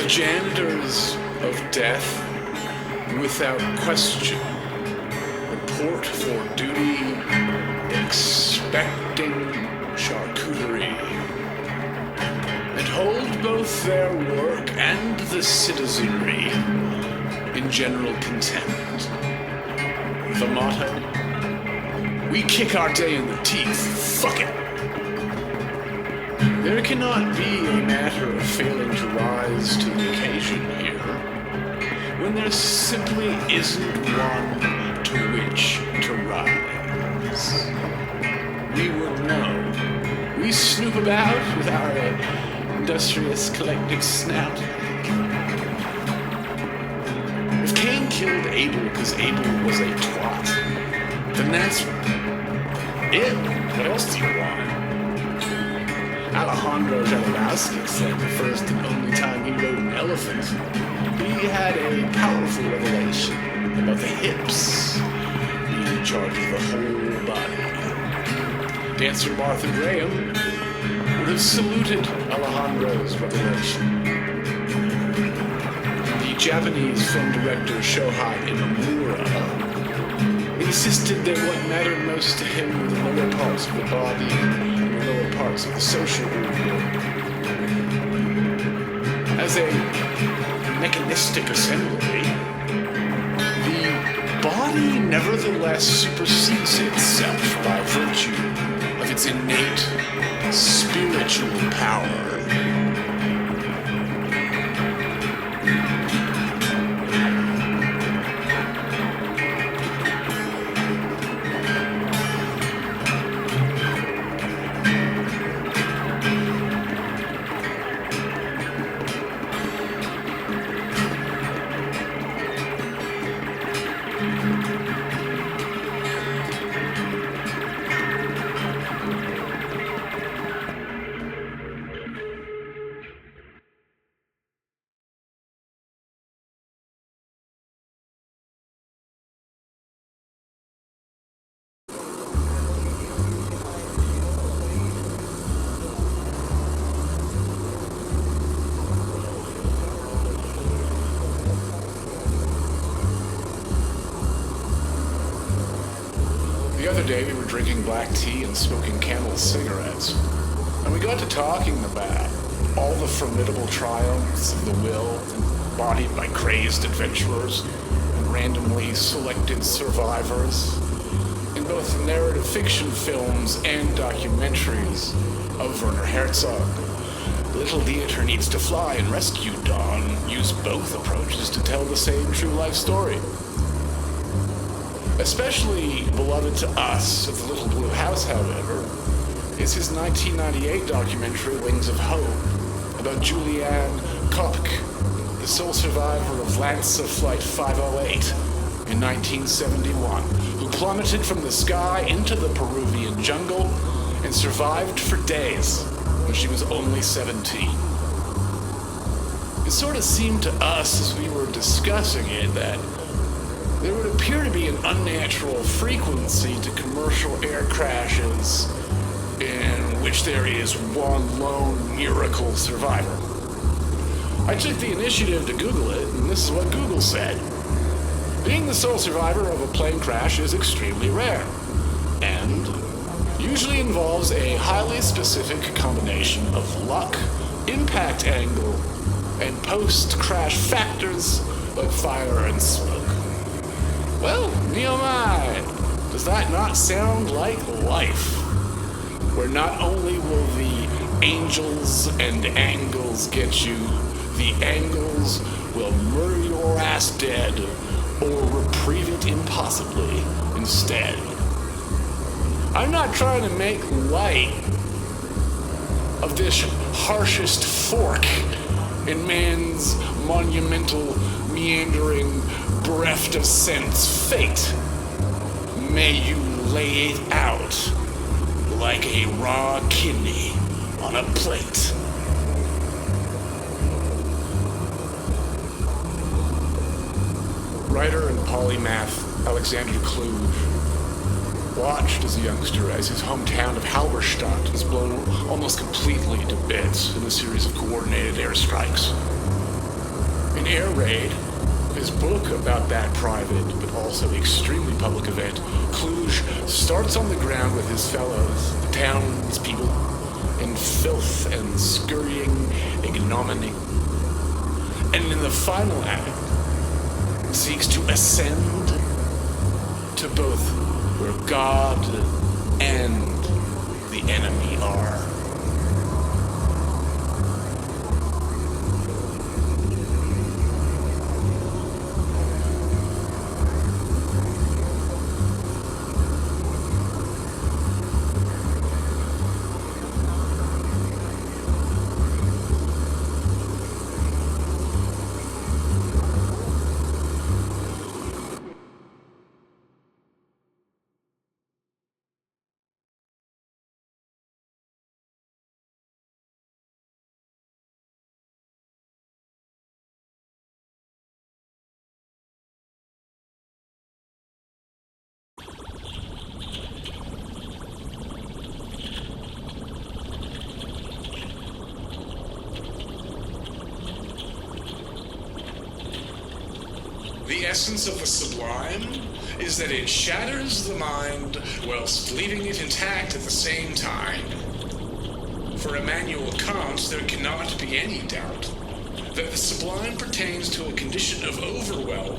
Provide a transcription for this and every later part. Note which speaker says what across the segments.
Speaker 1: The janitors of death, without question, report for duty, expecting charcuterie, and hold both their work and the citizenry in general contempt. The motto: we kick our day in the teeth, fuck it. There cannot be a matter of failing to rise to the occasion here, when there simply isn't one to which to rise. We would know. We snoop about with our industrious collective snout. If Cain killed Abel because Abel was a twat, then that's it. What else do you want? Alejandro Jodorowsky said the first and only time he rode an elephant, he had a powerful revelation about the hips being in charge of the whole body. Dancer Martha Graham would have saluted Alejandro's revelation. The Japanese film director Shôhei Imamura insisted that what mattered most to him were the lower parts of the body and the lower parts of the social order. As a mechanistic assembly, the body nevertheless supersedes itself by virtue of its innate spiritual power. The other day we were drinking black tea and smoking Camel cigarettes, and we got to talking about all the formidable triumphs of the will embodied by crazed adventurers and randomly selected survivors in both narrative fiction films and documentaries of Werner Herzog. Little Theodor Needs to Fly and Rescue Dawn use both approaches to tell the same true life story. Especially beloved to us at the Little Blue House, however, is his 1998 documentary Wings of Hope about Julianne Kopk, the sole survivor of Lanza Flight 508 in 1971, who plummeted from the sky into the Peruvian jungle and survived for days when she was only 17. It sort of seemed to us as we were discussing it that there would appear to be an unnatural frequency to commercial air crashes in which there is one lone miracle survivor. I took the initiative to Google it, and this is what Google said. Being the sole survivor of a plane crash is extremely rare, and usually involves a highly specific combination of luck, impact angle, and post-crash factors like fire and smoke. Well, me oh my, does that not sound like life? Where not only will the angels and angles get you, the angles will murder your ass dead or reprieve it impossibly instead. I'm not trying to make light of this harshest fork in man's monumental, meandering, bereft of sense fate. May you lay it out like a raw kidney on a plate. Writer and polymath Alexander McCloud watched as a youngster as his hometown of Halberstadt was blown almost completely to bits in a series of coordinated airstrikes. In Air Raid, his book about that private but also extremely public event, Cluj starts on the ground with his fellows, the townspeople, in filth and scurrying ignominy. And in the final act, seeks to ascend to both where God and the enemy are.
Speaker 2: The essence of the sublime is that it shatters the mind whilst leaving it intact at the same time. For Immanuel Kant, there cannot be any doubt that the sublime pertains to a condition of overwhelm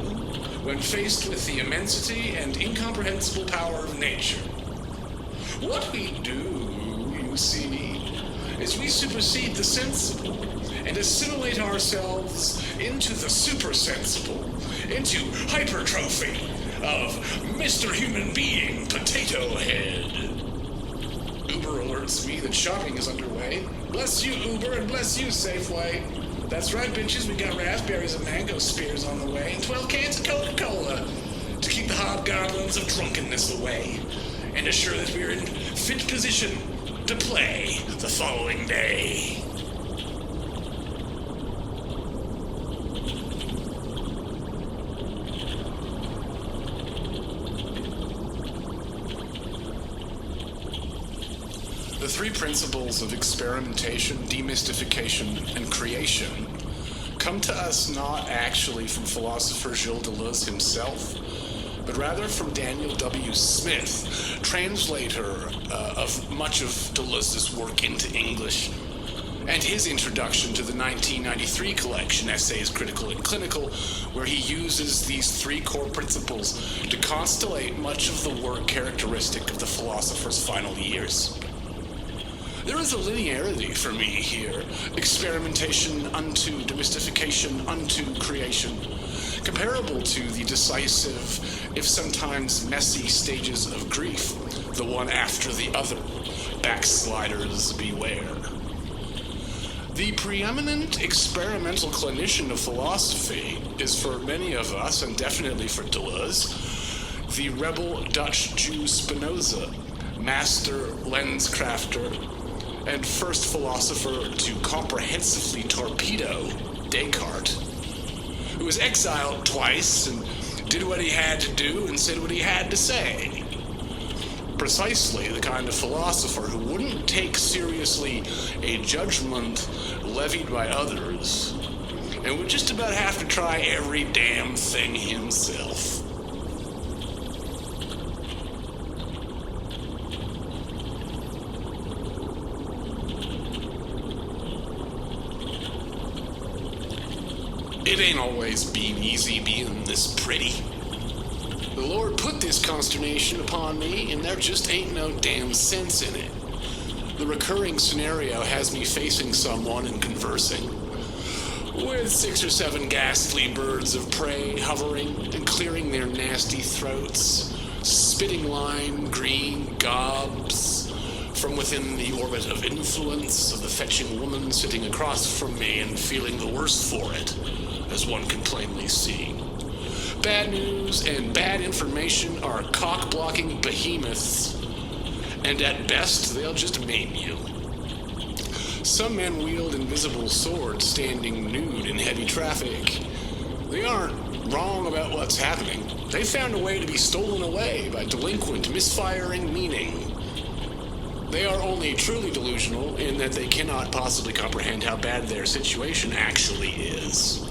Speaker 2: when faced with the immensity and incomprehensible power of nature. What we do, you see, is we supersede the sensible and assimilate ourselves into the supersensible, into hypertrophy of Mr. Human Being Potato Head. Uber alerts me that shopping is underway. Bless you, Uber, and bless you, Safeway. That's right, bitches, we got raspberries and mango spears on the way, and 12 cans of Coca-Cola to keep the hobgoblins of drunkenness away, and assure that we're in fit position to play the following day.
Speaker 1: The three principles of experimentation, demystification, and creation come to us not actually from philosopher Gilles Deleuze himself, but rather from Daniel W. Smith, translator of much of Deleuze's work into English, and his introduction to the 1993 collection, Essays Critical and Clinical, where he uses these three core principles to constellate much of the work characteristic of the philosopher's final years. There is a linearity for me here, experimentation unto demystification unto creation, comparable to the decisive, if sometimes messy stages of grief, the one after the other. Backsliders beware. The preeminent experimental clinician of philosophy is for many of us, and definitely for Deleuze, the rebel Dutch Jew Spinoza, master lenscrafter, and first philosopher to comprehensively torpedo Descartes, who was exiled twice and did what he had to do and said what he had to say. Precisely the kind of philosopher who wouldn't take seriously a judgment levied by others and would just about have to try every damn thing himself. It ain't always been easy being this pretty. The Lord put this consternation upon me, and there just ain't no damn sense in it. The recurring scenario has me facing someone and conversing, with 6 or 7 ghastly birds of prey hovering and clearing their nasty throats, spitting lime green gobs from within the orbit of influence of the fetching woman sitting across from me and feeling the worse for it, as one can plainly see. Bad news and bad information are cock-blocking behemoths, and at best, they'll just maim you. Some men wield invisible swords standing nude in heavy traffic. They aren't wrong about what's happening. They found a way to be stolen away by delinquent, misfiring meaning. They are only truly delusional in that they cannot possibly comprehend how bad their situation actually is.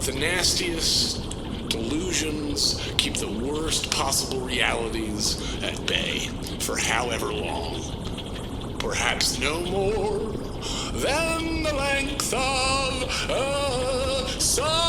Speaker 1: the nastiest delusions, keep the worst possible realities at bay for however long. Perhaps no more than the length of a song.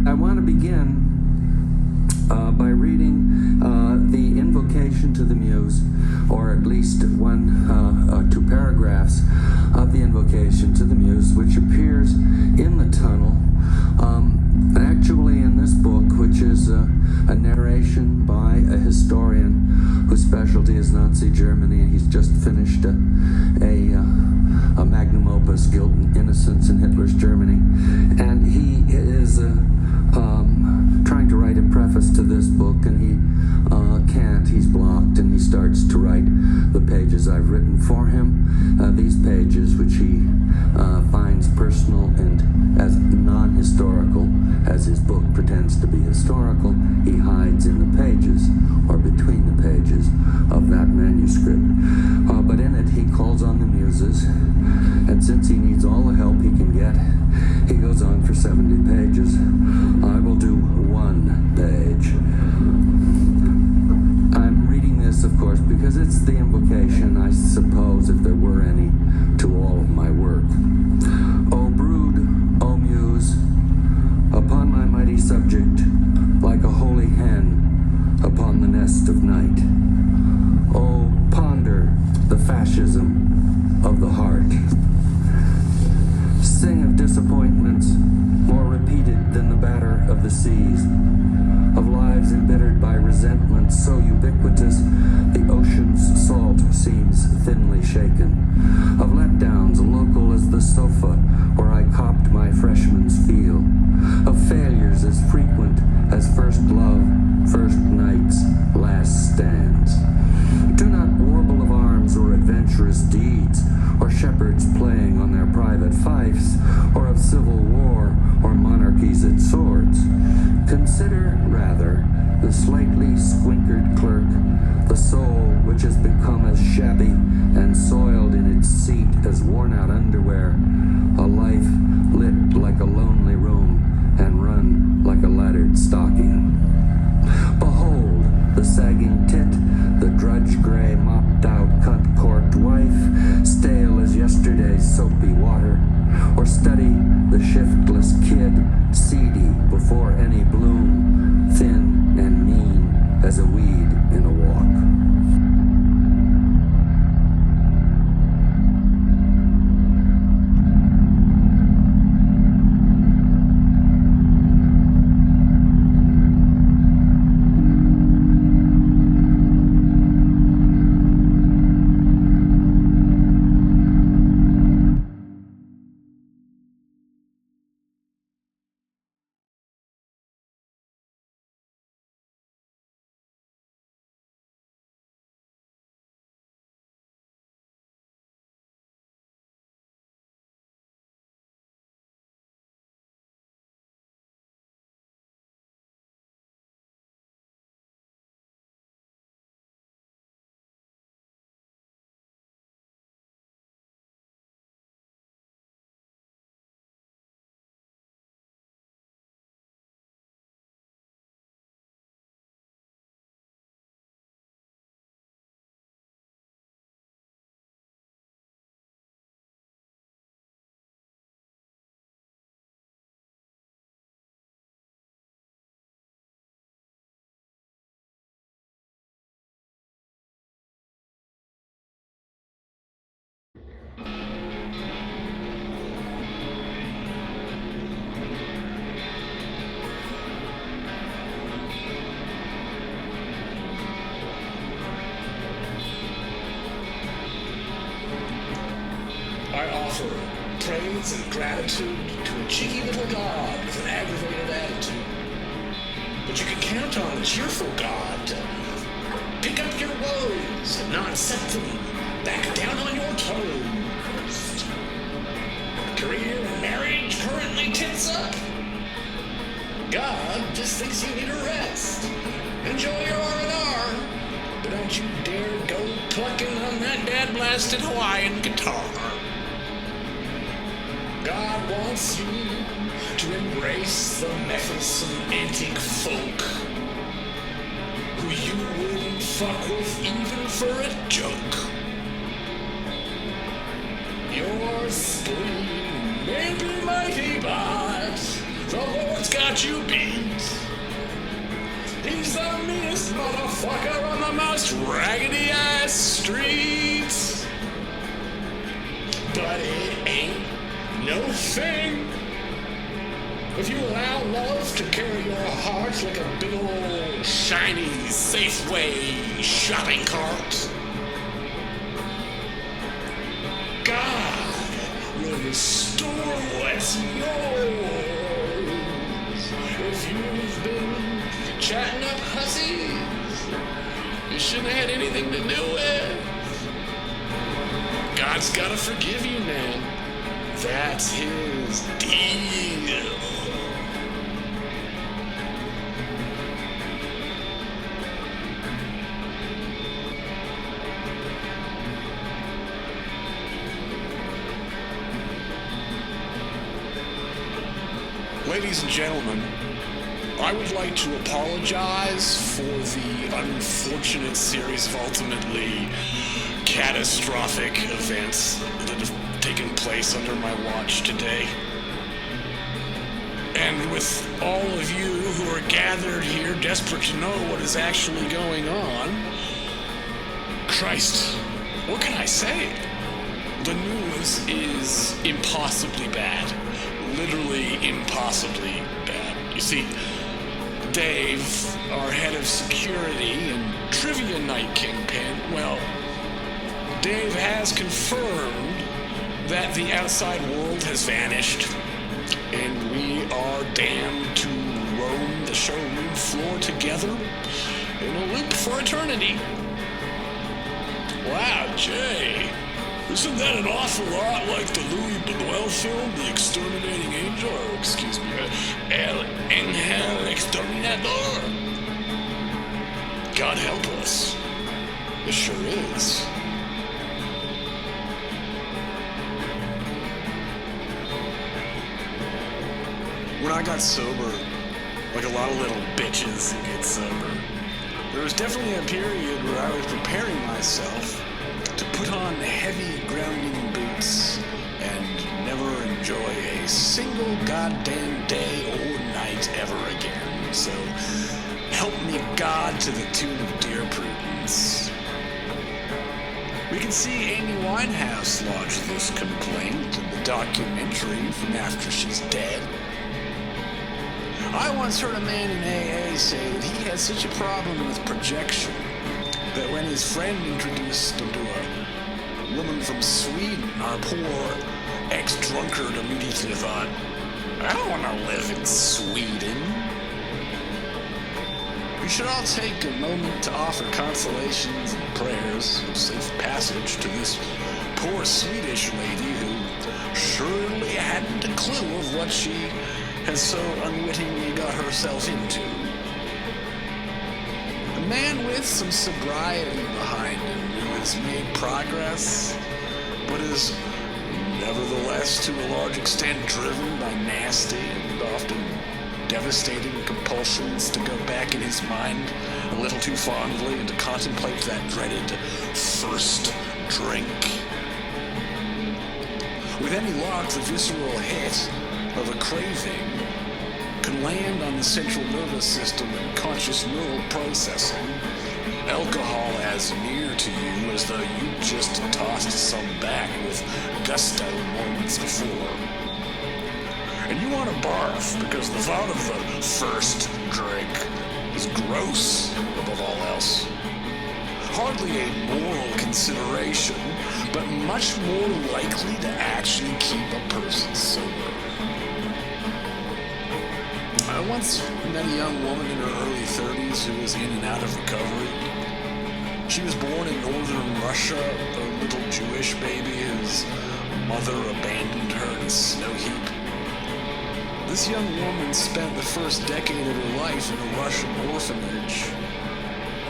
Speaker 3: I want to begin by reading the invocation to the Muse, or at least two paragraphs of the invocation to the Muse, which appears in the tunnel, actually in this book, which is a narration by a historian whose specialty is Nazi Germany, and he's just finished a magnum opus, Guilt and Innocence in Hitler's Germany, and he is trying to write a preface to this book, and he can't. He's blocked, and he starts to write the pages I've written for him. These pages, which he finds personal and as non-historical as his book pretends to be historical, he hides in the pages, or between the pages, of that manuscript. But in it, he calls on the Muses, and since he needs all the help he can get, he goes on for 70 pages. I will do one page. I'm reading this, of course, because it's the invocation, I suppose, if there were any, to all of my work. O brood, O Muse, upon my mighty subject, like a holy hen upon the nest of night. O ponder the fascism of the heart. Sing of disappointments more repeated than the batter of the seas, of lives embittered by resentment so ubiquitous the ocean's salt seems thinly shaken, of letdowns local as the sofa where I copped my freshman's feel, of failures as frequent as first love, first nights, last stands. Do not warble of arms or adventurous deeds, or shepherds playing on their private fifes, or of civil war or monarchies at swords. Consider, rather, the slightly squinkered clerk, the soul which has become as shabby and soiled in its seat as worn-out underwear, a life lit like a lonely room and run like a laddered stocking. Behold the sagging tit, the drudge-gray, mopped-out, cunt-corked wife, stale as yesterday's soapy water, or study the shiftless kid, seedy before any bloom, thin and mean as a weed in a walk.
Speaker 2: offer praise and gratitude to a cheeky little god with an aggravated attitude. But you can count on a cheerful god to pick up your woes and not set them back down on your toes. Career and marriage currently tits up. God just thinks you need a rest. Enjoy your R&R, but don't you dare go plucking on that dad-blasted Hawaiian guitar. God wants you to embrace the meddlesome antique folk who you wouldn't fuck with even for a joke. Your spleen may be mighty, but the Lord's got you beat. He's the meanest motherfucker on the most raggedy-ass streets. But it ain't no thing if you allow love to carry your heart like a big old shiny Safeway shopping cart. God will restore what's yours. If you've been chatting up hussies you shouldn't have had anything to do with, God's gotta forgive you, man. That's his deal. Ladies and gentlemen, I would like to apologize for the unfortunate series of ultimately catastrophic events that have taken place under my watch today. And with all of you who are gathered here desperate to know what is actually going on, Christ, what can I say? The news is impossibly bad. Literally impossibly bad. You see, Dave, our head of security and trivia night kingpin, well, Dave has confirmed that the outside world has vanished, and we are damned to roam the showroom floor together in a loop for eternity. Wow, Jay, isn't that an awful lot like the Louis Buñuel film, The Exterminating Angel? Or, excuse me, El Ángel Exterminador. God help us. It sure is. When I got sober, like a lot of little bitches that get sober, there was definitely a period where I was preparing myself to put on heavy grounding boots and never enjoy a single goddamn day or night ever again. So, help me God to the tune of Dear Prudence. We can see Amy Winehouse lodge this complaint in the documentary from after she's dead. I once heard a man in AA say that he had such a problem with projection that when his friend introduced him to a woman from Sweden, our poor ex-drunkard immediately thought, I don't want to live in Sweden. We should all take a moment to offer consolations and prayers of safe passage to this poor Swedish lady who surely hadn't a clue of what she has so unwittingly got herself into. A man with some sobriety behind him who has made progress, but is nevertheless to a large extent driven by nasty and often devastating compulsions to go back in his mind a little too fondly and to contemplate that dreaded first drink. With any luck, the visceral hit of a craving can land on the central nervous system and conscious neural processing. Alcohol as near to you as though you just tossed some back with gusto moments before. And you want to barf because the thought of the first drink is gross above all else. Hardly a moral consideration, but much more likely to actually keep a person sober. I once met a young woman in her early 30s who was in and out of recovery. She was born in northern Russia, a little Jewish baby whose mother abandoned her in a snow heap. This young woman spent the first decade of her life in a Russian orphanage,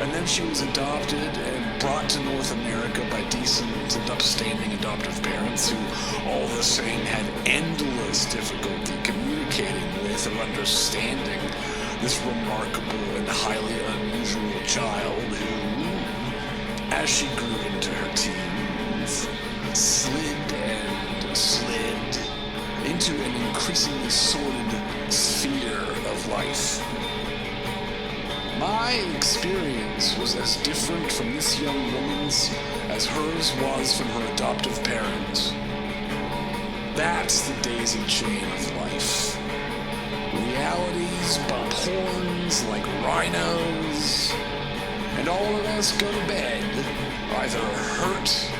Speaker 2: and then she was adopted and brought to North America by decent and upstanding adoptive parents who all the same had endless difficulty communicating with or understanding this remarkable and highly unusual child who, as she grew into her teens, slid and slid into an increasingly sordid sphere of life. My experience was as different from this young woman's as hers was from her adoptive parents. That's the daisy chain of life. Realities bump horns like rhinos, and all of us go to bed either hurt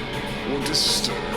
Speaker 2: or disturbed.